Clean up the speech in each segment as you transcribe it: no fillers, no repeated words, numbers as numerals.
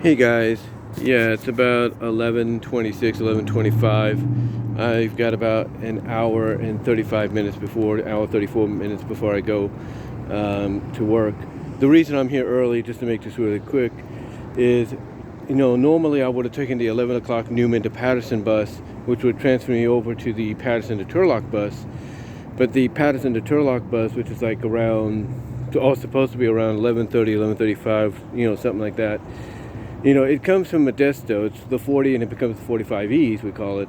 Hey guys, yeah, it's about 11:26, 11:25. I've got about an hour and 34 minutes before I go to work. The reason I'm here early, just to make this really quick, is, normally I would have taken the 11 o'clock Newman to Patterson bus, which would transfer me over to the Patterson to Turlock bus. But the Patterson to Turlock bus, which is like supposed to be around 11:30, 11:35, something like that. It comes from Modesto. It's the 40 and it becomes the 45Es, we call it.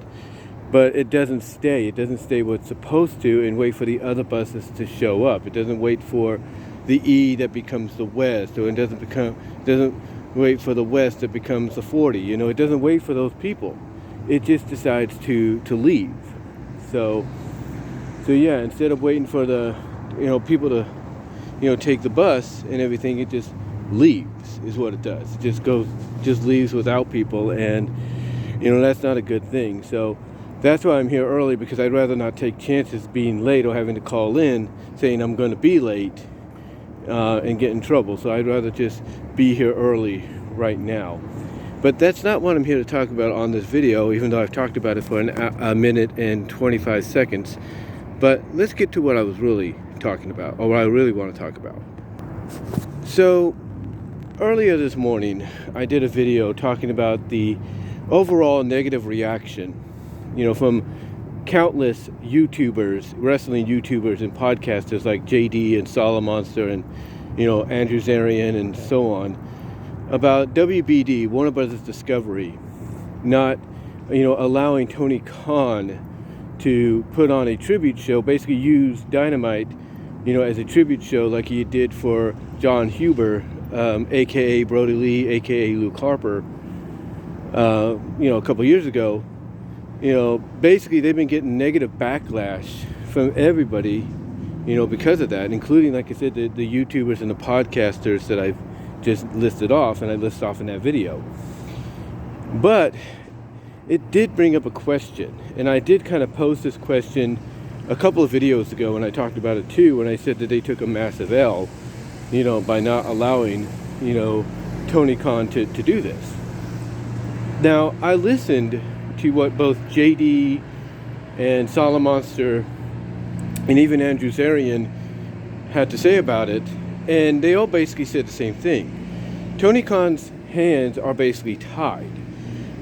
But it doesn't stay. It doesn't stay where it's supposed to and wait for the other buses to show up. It doesn't wait for the E that becomes the West, or it doesn't wait for the West that becomes the 40. It doesn't wait for those people. It just decides to leave. So yeah, instead of waiting for the people to take the bus and everything, it just leaves is what it does. It just leaves without people, and that's not a good thing. So that's why I'm here early, because I'd rather not take chances being late or having to call in saying I'm going to be late and get in trouble. So I'd rather just be here early right now. But that's not what I'm here to talk about on this video, even though I've talked about it for a minute and 25 seconds. But let's get to what I was really talking about, or what I really want to talk about. So earlier this morning, I did a video talking about the overall negative reaction, from countless YouTubers, wrestling YouTubers and podcasters like JD and Solomonster and, Andrew Zarian and so on, about WBD, Warner Brothers Discovery, not, allowing Tony Khan to put on a tribute show, basically use Dynamite, as a tribute show like he did for John Huber, a.k.a. Brody Lee, a.k.a. Luke Harper, a couple years ago. Basically they've been getting negative backlash from everybody, because of that, including, like I said, the YouTubers and the podcasters that I've just listed off, and I list off in that video. But it did bring up a question, and I did kind of pose this question a couple of videos ago, and I talked about it too, when I said that they took a massive L, by not allowing, Tony Khan to do this. Now, I listened to what both JD and Solomonster and even Andrew Zarian had to say about it, and they all basically said the same thing. Tony Khan's hands are basically tied.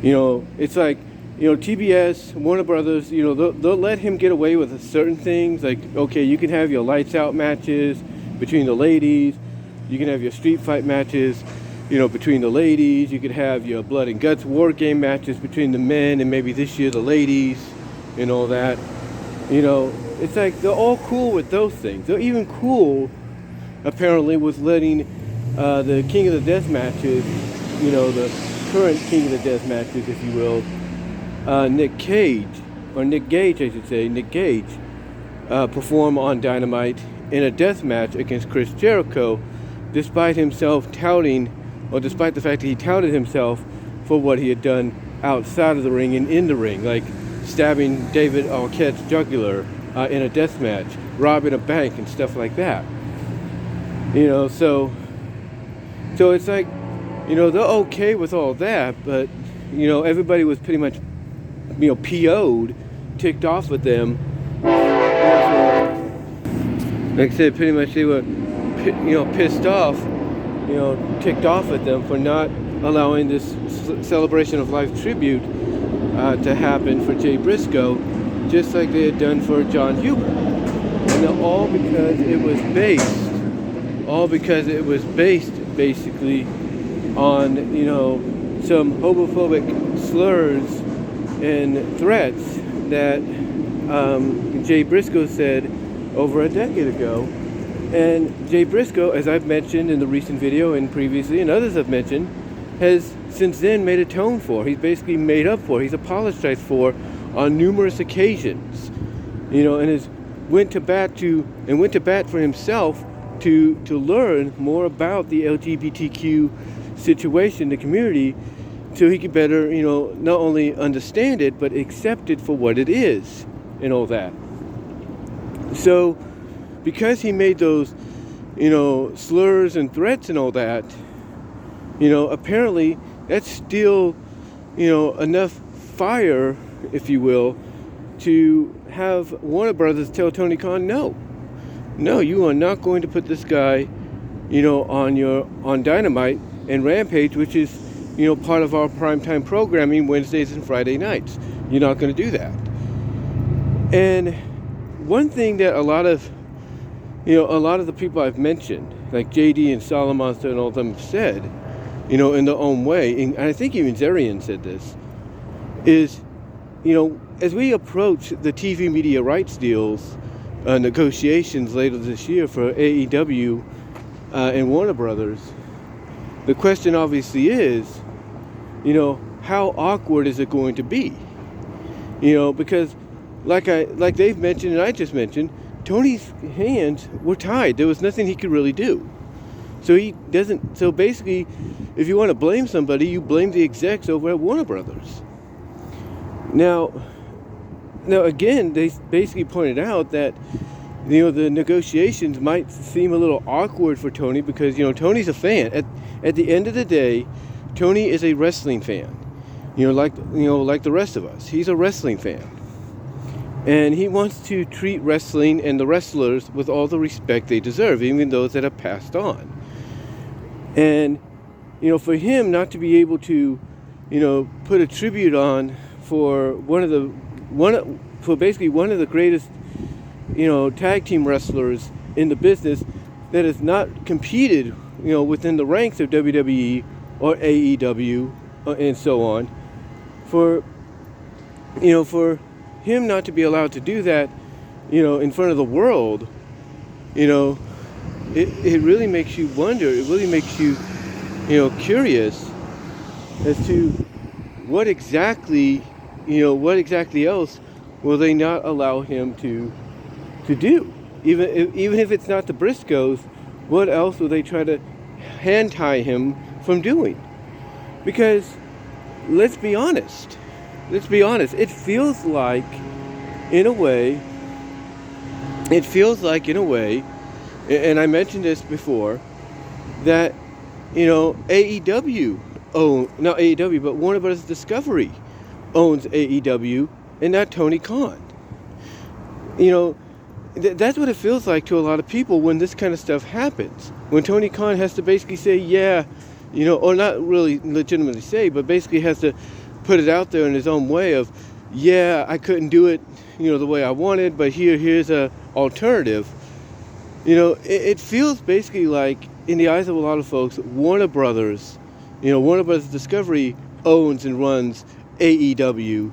It's like, TBS, Warner Brothers, they'll let him get away with certain things. Like, okay, you can have your lights out matches between the ladies. You can have your street fight matches, between the ladies. You could have your blood and guts war game matches between the men, and maybe this year the ladies and all that. It's like they're all cool with those things. They're even cool, apparently, with letting the King of the Death matches, the current King of the Death matches, if you will, Nick Gage, perform on Dynamite in a death match against Chris Jericho, despite the fact that he touted himself for what he had done outside of the ring and in the ring, like stabbing David Arquette's jugular in a death match, robbing a bank and stuff like that. So it's like, they're okay with all that, but, everybody was pretty much, PO'd, ticked off with them. Like I said, pretty much they were, pissed off, ticked off at them for not allowing this celebration of life tribute to happen for Jay Briscoe, just like they had done for John Huber. And all because it was based basically on, some homophobic slurs and threats that Jay Briscoe said over a decade ago. And Jay Briscoe, as I've mentioned in the recent video and previously, and others have mentioned, has since then made atone for. He's basically made up for. He's apologized for on numerous occasions, and has went to bat for himself to learn more about the LGBTQ situation, the community, so he could better, not only understand it, but accept it for what it is and all that. So, because he made those, slurs and threats and all that, apparently that's still, enough fire, if you will, to have Warner Brothers tell Tony Khan, no, you are not going to put this guy, on Dynamite and Rampage, which is, part of our primetime programming Wednesdays and Friday nights. You're not going to do that. And one thing that a lot of the people I've mentioned, like JD and Salamonster and all of them, have said, in their own way, and I think even Zarian said this, is, as we approach the TV media rights deals negotiations later this year for AEW and Warner Brothers, the question obviously is, how awkward is it going to be? Because like they've mentioned and I just mentioned, Tony's hands were tied. There was nothing he could really do. So basically, if you want to blame somebody, you blame the execs over at Warner Brothers. Now again, they basically pointed out that, the negotiations might seem a little awkward for Tony because, Tony's a fan. At the end of the day, Tony is a wrestling fan. Like the rest of us. He's a wrestling fan. And he wants to treat wrestling and the wrestlers with all the respect they deserve, even those that have passed on. And, for him not to be able to, put a tribute on for one of the greatest, tag team wrestlers in the business that has not competed, within the ranks of WWE or AEW and so on, for him not to be allowed to do that, in front of the world, it really makes you wonder. It really makes you, curious as to what exactly else will they not allow him to do? Even if it's not the Briscoes, what else will they try to hand tie him from doing? Because let's be honest. It feels like in a way, and I mentioned this before, that AEW, not AEW, but Warner Bros. Discovery owns AEW and not Tony Khan. That's what it feels like to a lot of people when this kind of stuff happens. When Tony Khan has to basically say, yeah, or not really legitimately say, but basically has to put it out there in his own way of, yeah, I couldn't do it, the way I wanted, but here's a alternative. It feels basically like, in the eyes of a lot of folks, Warner Brothers Discovery owns and runs AEW,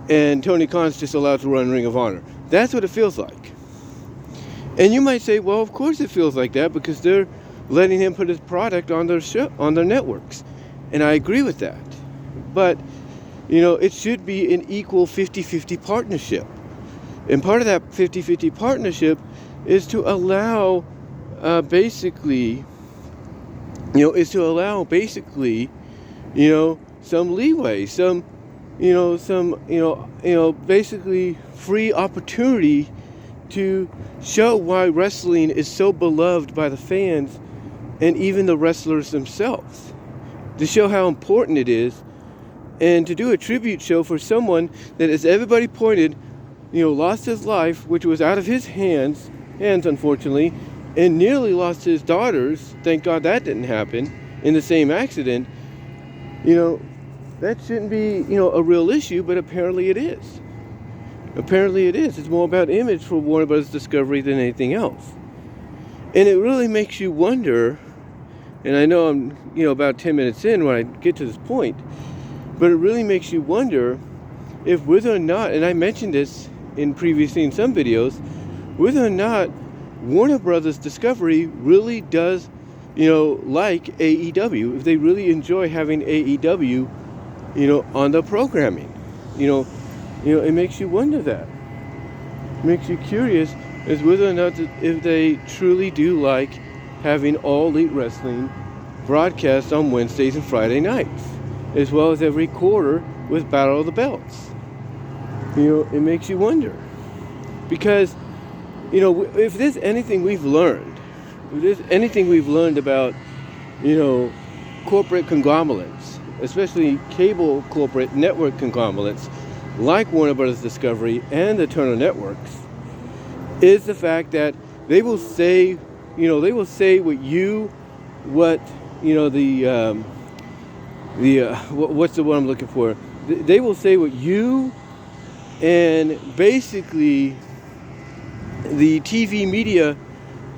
and Tony Khan's just allowed to run Ring of Honor. That's what it feels like. And you might say, well, of course it feels like that because they're letting him put his product on their show, on their networks. And I agree with that. But, it should be an equal 50-50 partnership. And part of that 50-50 partnership is to allow basically some leeway, basically free opportunity to show why wrestling is so beloved by the fans and even the wrestlers themselves. To show how important it is, and to do a tribute show for someone that, as everybody pointed, lost his life, which was out of his hands unfortunately, and nearly lost his daughters. Thank God that didn't happen in the same accident. That shouldn't be, a real issue, but apparently it is. It's more about image for Warner Bros. Discovery than anything else. And it really makes you wonder, and I know I'm, about 10 minutes in when I get to this point, but it really makes you wonder if whether or not, and I mentioned this previously in some videos, whether or not Warner Brothers Discovery really does, like AEW, if they really enjoy having AEW, on the programming. It makes you wonder that. It makes you curious as whether or not if they truly do like having All Elite Wrestling broadcast on Wednesdays and Friday nights, as well as every quarter with Battle of the Belts. It makes you wonder. Because, if there's anything we've learned about, corporate conglomerates especially cable corporate network conglomerates like Warner Brothers Discovery and the Turner Networks, is the fact that they will say, what's the word I'm looking for? They will say what you and basically the TV media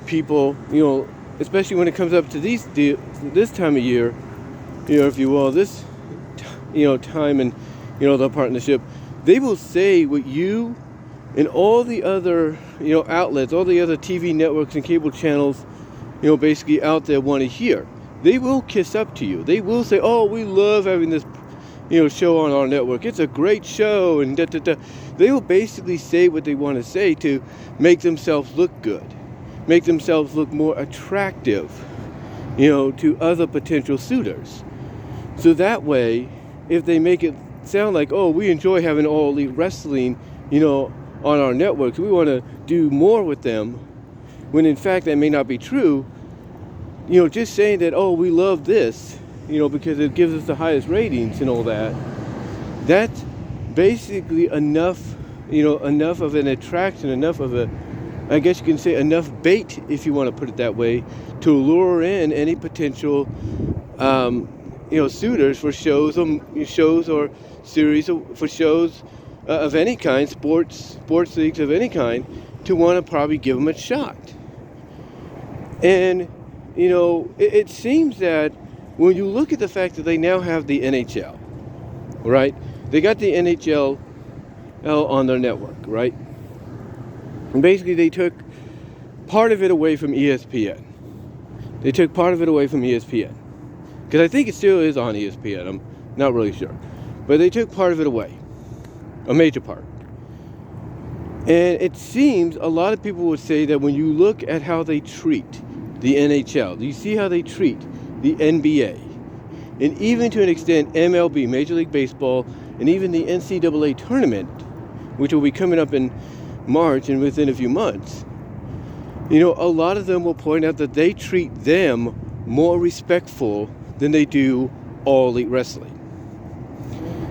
people, especially when it comes up to this time of year, if you will, this, time and, the partnership, they will say what you and all the other, outlets, all the other TV networks and cable channels, basically out there want to hear. They will kiss up to you. They will say, oh, we love having this, show on our network. It's a great show, and da-da-da. They will basically say what they want to say to make themselves look good, make themselves look more attractive, to other potential suitors. So that way, if they make it sound like, oh, we enjoy having All Elite Wrestling, on our networks, we want to do more with them, when in fact that may not be true, just saying that, oh, we love this, because it gives us the highest ratings and all that, that's basically enough of an attraction, enough of a, I guess you can say, enough bait, if you want to put it that way, to lure in any potential, suitors for shows or series, for shows of any kind, sports leagues of any kind, to want to probably give them a shot. And, it seems that when you look at the fact that they now have the NHL, right? They got the NHL on their network, right? And basically they took part of it away from ESPN. Because I think it still is on ESPN. I'm not really sure. But they took part of it away. A major part. And it seems a lot of people would say that when you look at how they treat the NHL, you see how they treat the NBA, and even to an extent MLB, Major League Baseball, and even the NCAA tournament, which will be coming up in March and within a few months, a lot of them will point out that they treat them more respectful than they do All Elite Wrestling.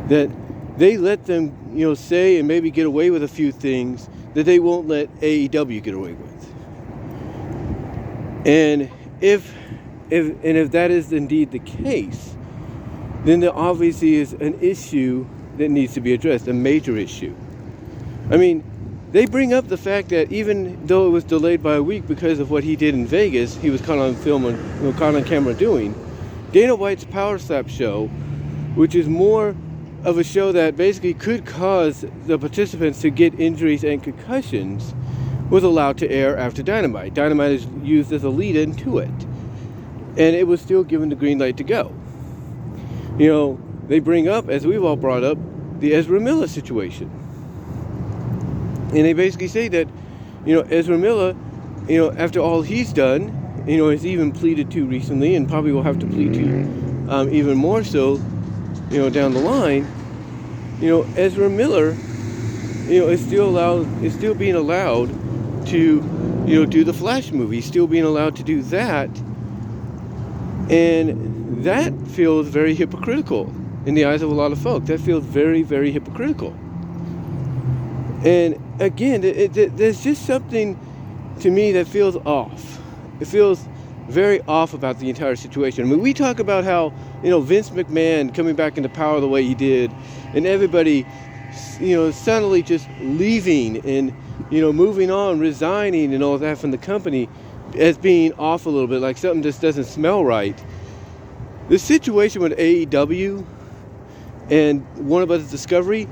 That they let them, say and maybe get away with a few things that they won't let AEW get away with. And if that is indeed the case, then there obviously is an issue that needs to be addressed, a major issue. I mean, they bring up the fact that even though it was delayed by a week because of what he did in Vegas, he was caught on film and caught on camera doing, Dana White's Power Slap show, which is more of a show that basically could cause the participants to get injuries and concussions, was allowed to air after Dynamite. Dynamite is used as a lead-in to it. And it was still given the green light to go. They bring up, as we've all brought up, the Ezra Miller situation. And they basically say that, Ezra Miller, after all he's done, has even pleaded to recently, and probably will have to plead to even more so, down the line, Ezra Miller, is still being allowed to, do the Flash movie, still being allowed to do that. And that feels very hypocritical in the eyes of a lot of folks. That feels very, very hypocritical. And again, there's just something to me that feels off. It feels very off about the entire situation. I mean, we talk about how, Vince McMahon coming back into power the way he did, and everybody, suddenly just leaving and, moving on, resigning and all that from the company as being off a little bit, like something just doesn't smell right. The situation with AEW and Warner Brothers Discovery,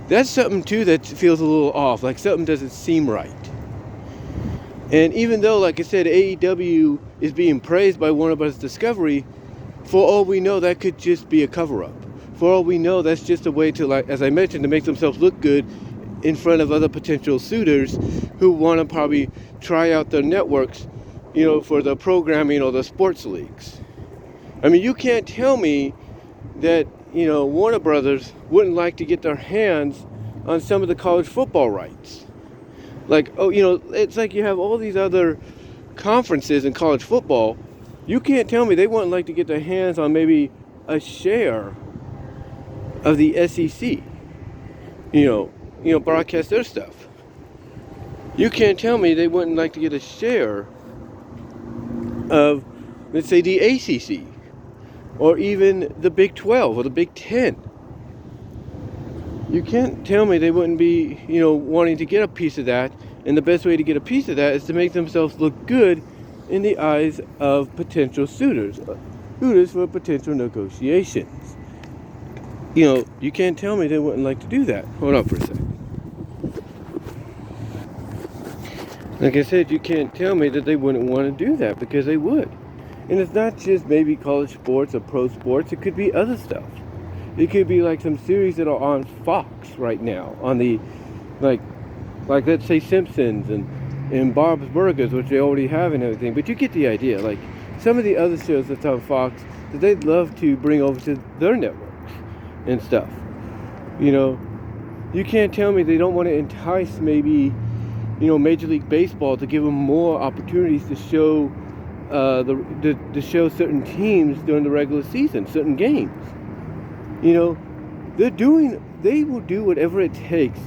that's something too that feels a little off, like something doesn't seem right. And even though, like I said, AEW is being praised by Warner Brothers Discovery, for all we know, that could just be a cover-up. For all we know, that's just a way to, like, as I mentioned, to make themselves look good in front of other potential suitors who want to probably try out their networks, for the programming or the sports leagues. I mean, you can't tell me that, Warner Brothers wouldn't like to get their hands on some of the college football rights. Like, it's like you have all these other conferences in college football. You can't tell me they wouldn't like to get their hands on maybe a share of the SEC, broadcast their stuff. You can't tell me they wouldn't like to get a share of, let's say, the ACC, or even the Big 12 or the Big 10. You can't tell me they wouldn't be, wanting to get a piece of that. And the best way to get a piece of that is to make themselves look good in the eyes of potential suitors for potential negotiations. You can't tell me they wouldn't like to do that. Hold on for a second. Like I said, you can't tell me that they wouldn't want to do that, because they would. And it's not just maybe college sports or pro sports. It could be other stuff. It could be like some series that are on Fox right now, on the, like let's say Simpsons and Bob's Burgers, which they already have and everything. But you get the idea. Like some of the other shows that's on Fox that they'd love to bring over to their networks and stuff. You can't tell me they don't want to entice maybe, Major League Baseball to give them more opportunities to show to show certain teams during the regular season, certain games. They will do whatever it takes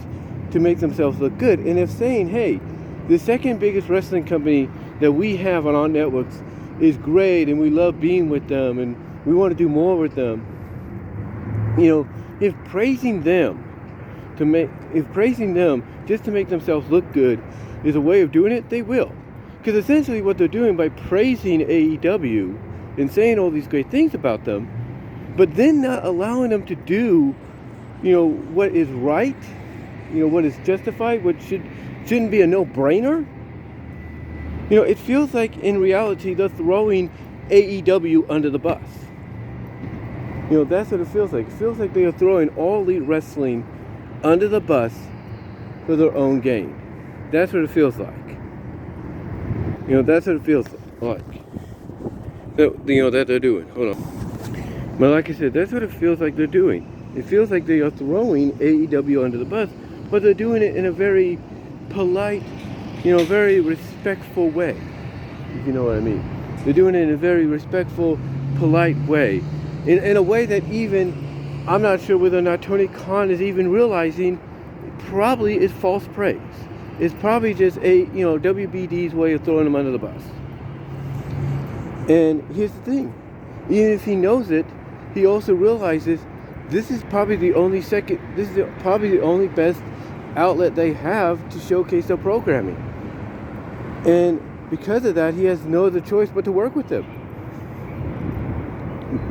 to make themselves look good. And if saying, hey, the second biggest wrestling company that we have on our networks is great and we love being with them and we want to do more with them, if praising them just to make themselves look good is a way of doing it, they will. Because essentially what they're doing by praising AEW and saying all these great things about them, but then not allowing them to do, what is right, what is justified, what shouldn't be a no-brainer. It feels like in reality they're throwing AEW under the bus. That's what it feels like. It feels like they are throwing All Elite Wrestling under the bus for their own gain. That's what it feels like. That's what it feels like. That they're doing. Hold on. But like I said, that's what it feels like they're doing. It feels like they are throwing AEW under the bus, but they're doing it in a very polite, very respectful way. If you know what I mean. They're doing it in a very respectful, polite way. In a way that even, I'm not sure whether or not Tony Khan is even realizing, probably is false praise. It's probably just WBD's way of throwing them under the bus. And here's the thing. Even if he knows it, he also realizes this is probably the only best outlet they have to showcase their programming. And because of that, he has no other choice but to work with them.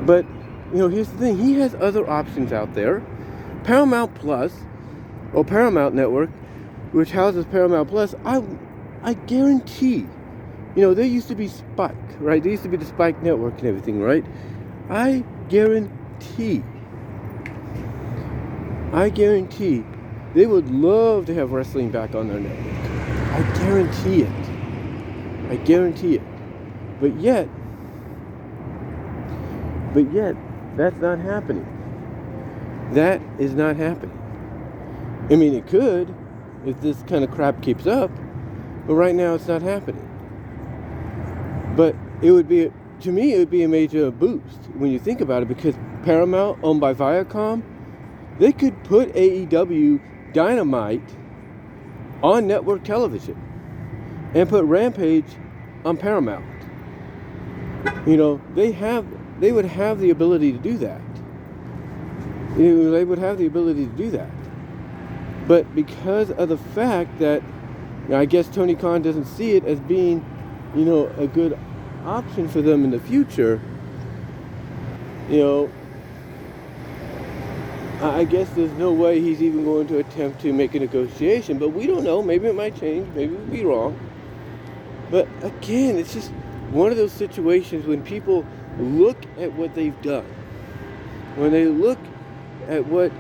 But, here's the thing. He has other options out there. Paramount Plus, or Paramount Network, which houses Paramount Plus, I guarantee, there used to be Spike, right? There used to be the Spike Network and everything, right? I guarantee they would love to have wrestling back on their network. I guarantee it. But yet, that's not happening. That is not happening. I mean, it could, if this kind of crap keeps up, but right now it's not happening. But to me, it would be a major boost when you think about it, because Paramount, owned by Viacom, they could put AEW Dynamite on network television and put Rampage on Paramount. They would have the ability to do that. They would have the ability to do that. But because of the fact that, I guess Tony Khan doesn't see it as being, a good option for them in the future, I guess there's no way he's even going to attempt to make a negotiation. But we don't know. Maybe it might change. Maybe we'll be wrong. But again, it's just one of those situations when people look at what they've done, when they look at what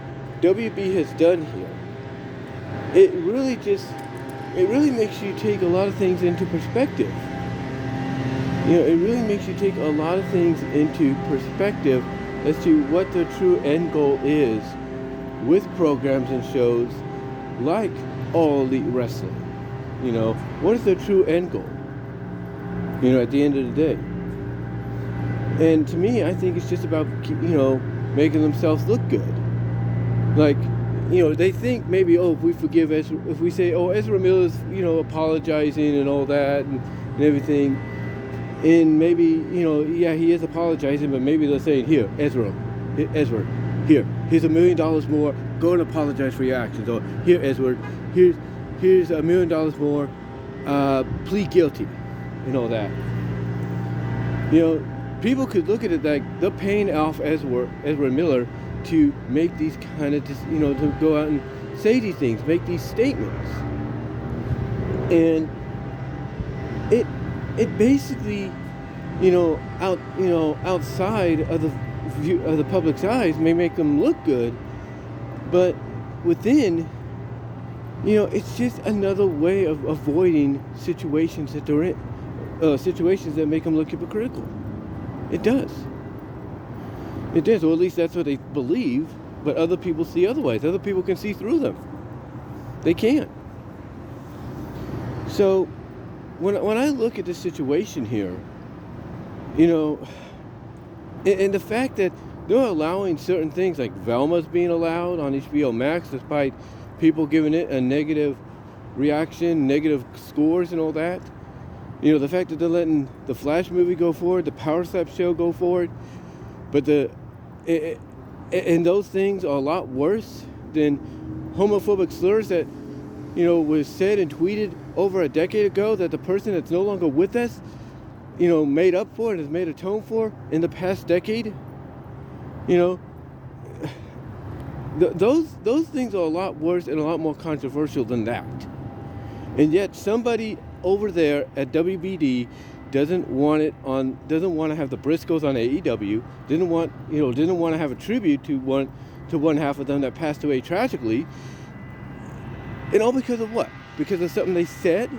WB has done here, it really makes you take a lot of things into perspective. It really makes you take a lot of things into perspective as to what the true end goal is with programs and shows like All Elite Wrestling. What is their true end goal? At the end of the day. And to me, I think it's just about, making themselves look good. Like, they think maybe, if we forgive Ezra, if we say, Ezra Miller's, apologizing and all that and everything, and maybe, he is apologizing, but maybe they're saying, here, Ezra, here's $1 million more, go and apologize for your actions. Or here, Ezra, here's $1 million more, plead guilty, and all that. People could look at it like they're paying off Ezra Miller to make these kind of, to go out and say these things, make these statements. And it basically, outside of the view of the public's eyes may make them look good, but within, it's just another way of avoiding situations that they're in, situations that make them look hypocritical. It does, or at least that's what they believe, but other people see otherwise. Other people can see through them. They can't. So when I look at this situation here, and the fact that they're allowing certain things like VENMO's being allowed on HBO Max despite people giving it a negative reaction, negative scores and all that. The fact that they're letting the Flash movie go forward, the Power Slap show go forward, but and those things are a lot worse than homophobic slurs that, was said and tweeted over a decade ago that the person that's no longer with us, made up for and has made atone for in the past decade. Those things are a lot worse and a lot more controversial than that. And yet somebody over there at WBD doesn't want to have the Briscoes on AEW, didn't want to have a tribute to one half of them that passed away tragically. And all because of what? Because of something they said?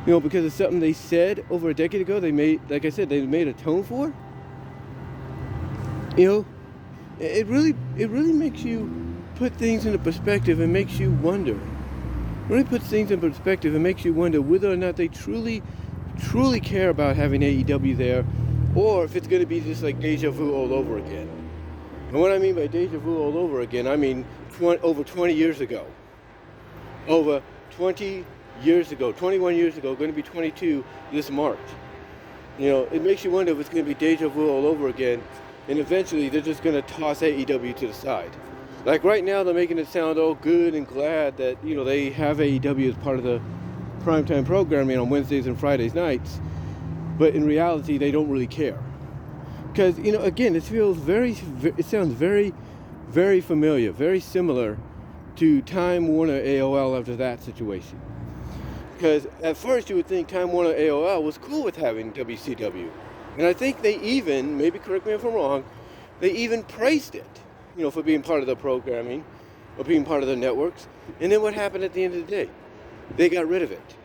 Because of something they said over a decade ago, they made atone for? It really makes you put things into perspective and makes you wonder. It really puts things in perspective and makes you wonder whether or not they truly care about having AEW there, or if it's going to be just like deja vu all over again. And what I mean by deja vu all over again, I mean over 20 years ago. Over 20 years ago, 21 years ago, going to be 22 this March. It makes you wonder if it's going to be deja vu all over again, and eventually they're just going to toss AEW to the side. Like right now, they're making it sound all good and glad that, they have AEW as part of the primetime programming on Wednesdays and Fridays nights, but in reality, they don't really care. Because, again, it sounds very, very familiar, very similar to Time Warner AOL after that situation. Because at first you would think Time Warner AOL was cool with having WCW. And I think they even, maybe correct me if I'm wrong, they even praised it, for being part of the programming or being part of the networks. And then what happened at the end of the day? They got rid of it.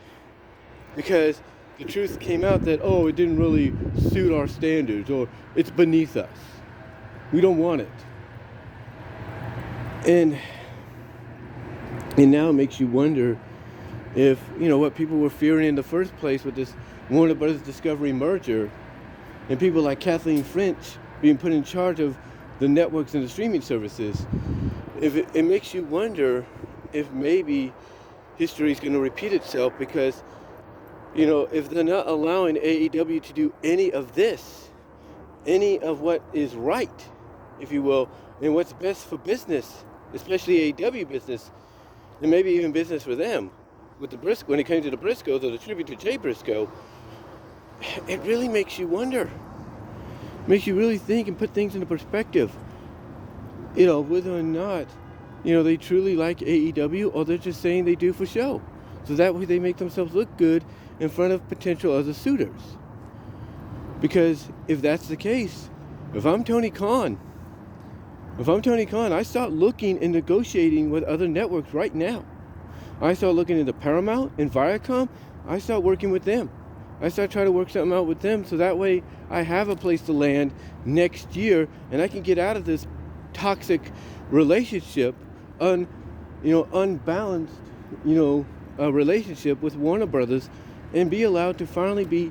Because the truth came out that, it didn't really suit our standards, or it's beneath us. We don't want it. And now it makes you wonder if, what people were fearing in the first place with this Warner Brothers Discovery merger, and people like Kathleen French being put in charge of the networks and the streaming services, if it makes you wonder if maybe history is going to repeat itself, because, if they're not allowing AEW to do any of this, any of what is right, if you will, and what's best for business, especially AEW business, and maybe even business for them, with the when it came to the Briscoes or the tribute to Jay Briscoe, it really makes you wonder. Makes you really think and put things into perspective. Whether or not, they truly like AEW, or they're just saying they do for show. So that way they make themselves look good in front of potential other suitors. Because if that's the case, if I'm Tony Khan, I start looking and negotiating with other networks right now. I start looking into Paramount and Viacom. I start working with them. I start trying to work something out with them, so that way I have a place to land next year, and I can get out of this toxic relationship, unbalanced, relationship with Warner Brothers, and be allowed to finally be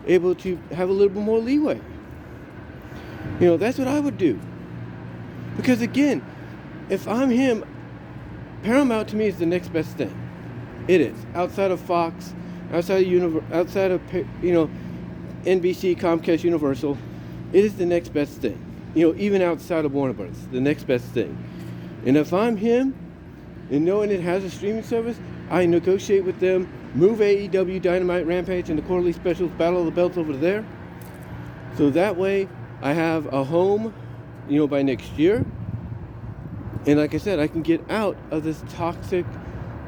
able to have a little bit more leeway. That's what I would do. Because again, if I'm him, Paramount to me is the next best thing. It is. Outside of Fox, outside of NBC, Comcast, Universal, it is the next best thing. Even outside of Warner Bros., the next best thing. And if I'm him, and knowing it has a streaming service, I negotiate with them, move AEW, Dynamite, Rampage, and the quarterly specials, Battle of the Belts over there. So that way, I have a home, by next year. And like I said, I can get out of this toxic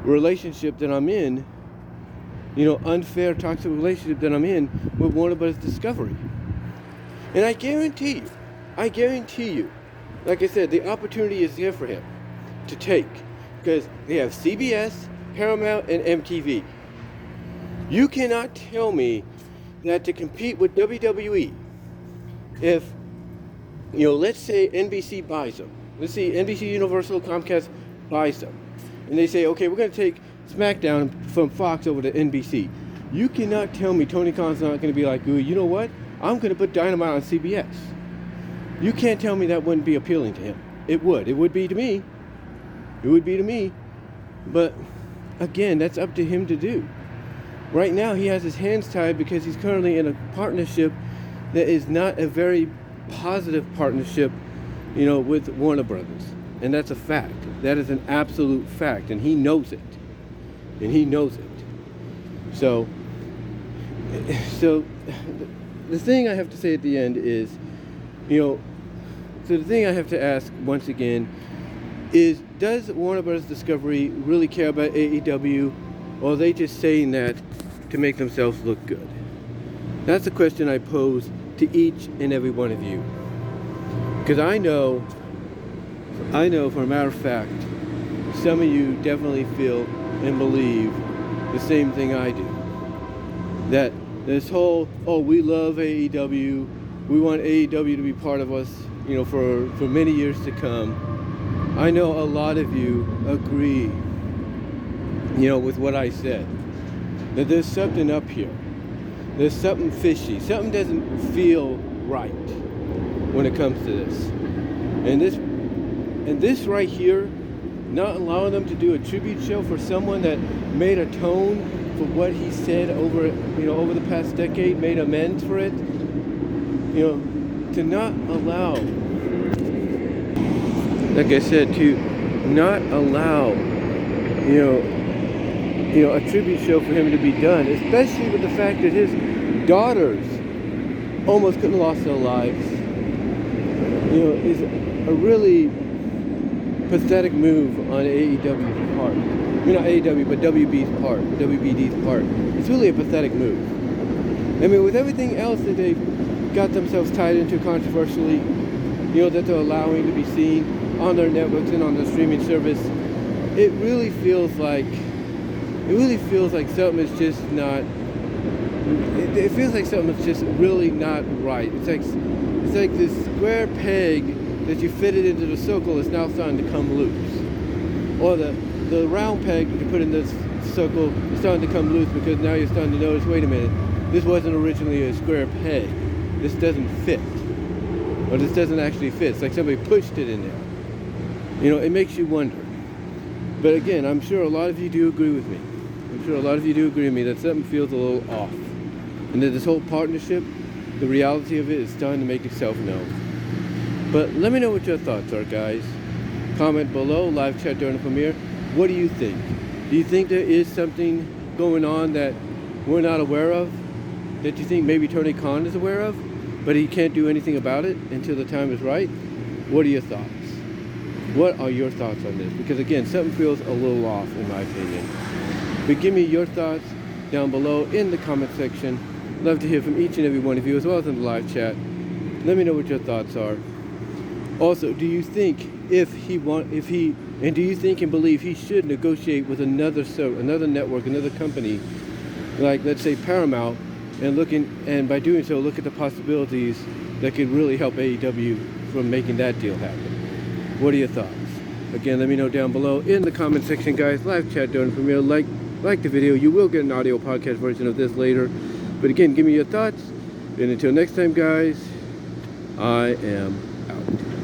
relationship that I'm in, unfair toxic relationship that I'm in with Warner Bros. Discovery. And I guarantee you, like I said, the opportunity is there for him to take. Because they have CBS, Paramount, and MTV. You cannot tell me that to compete with WWE, if, let's say NBC buys them. Let's see, NBC, Universal, Comcast buys them. And they say, okay, we're going to take SmackDown from Fox over to NBC. You cannot tell me Tony Khan's not going to be like, ooh, you know what? I'm going to put Dynamite on CBS. You can't tell me that wouldn't be appealing to him. It would. It would be to me. It would be to me. But, again, that's up to him to do. Right now, he has his hands tied because he's currently in a partnership that is not a very positive partnership, with Warner Brothers. And that's a fact. That is an absolute fact. And he knows it. So the thing I have to say at the end is, so the thing I have to ask once again is, does Warner Bros. Discovery really care about AEW, or are they just saying that to make themselves look good? That's a question I pose to each and every one of you. Because I know for a matter of fact, some of you definitely feel and believe the same thing I do. That this whole, we love AEW, we want AEW to be part of us, for many years to come. I know a lot of you agree, with what I said. That there's something up here. There's something fishy. Something doesn't feel right when it comes to this. And this right here, not allowing them to do a tribute show for someone that made a tone for what he said over the past decade, made amends for it, to not allow, like I said, to not allow, a tribute show for him to be done, especially with the fact that his daughters almost could have lost their lives, is a really pathetic move on AEW's part. Not AEW, but WBD's part. It's really a pathetic move. I mean, with everything else that they've got themselves tied into controversially, that they're allowing to be seen on their networks and on the streaming service, it really feels like something is just not. It feels like something is just really not right. It's like this square peg that you fitted into the circle is now starting to come loose, or the round peg that you put in this circle is starting to come loose because now you're starting to notice, wait a minute, this wasn't originally a square peg. This doesn't fit, or this doesn't actually fit. It's like somebody pushed it in there. It makes you wonder. But again, I'm sure a lot of you do agree with me. That something feels a little off. And that this whole partnership, the reality of it is starting to make itself known. But let me know what your thoughts are, guys. Comment below, live chat during the premiere. What do you think? Do you think there is something going on that we're not aware of? That you think maybe Tony Khan is aware of, but he can't do anything about it until the time is right? What are your thoughts? What are your thoughts on this? Because again, something feels a little off in my opinion. But give me your thoughts down below in the comment section. Love to hear from each and every one of you, as well as in the live chat. Let me know what your thoughts are. Also, do you think do you think and believe he should negotiate with another network, another company, like let's say Paramount, and by doing so, look at the possibilities that could really help AEW from making that deal happen? What are your thoughts? Again, let me know down below in the comment section, guys. Live chat during the premiere. Like the video. You will get an audio podcast version of this later. But again, give me your thoughts. And until next time, guys, I am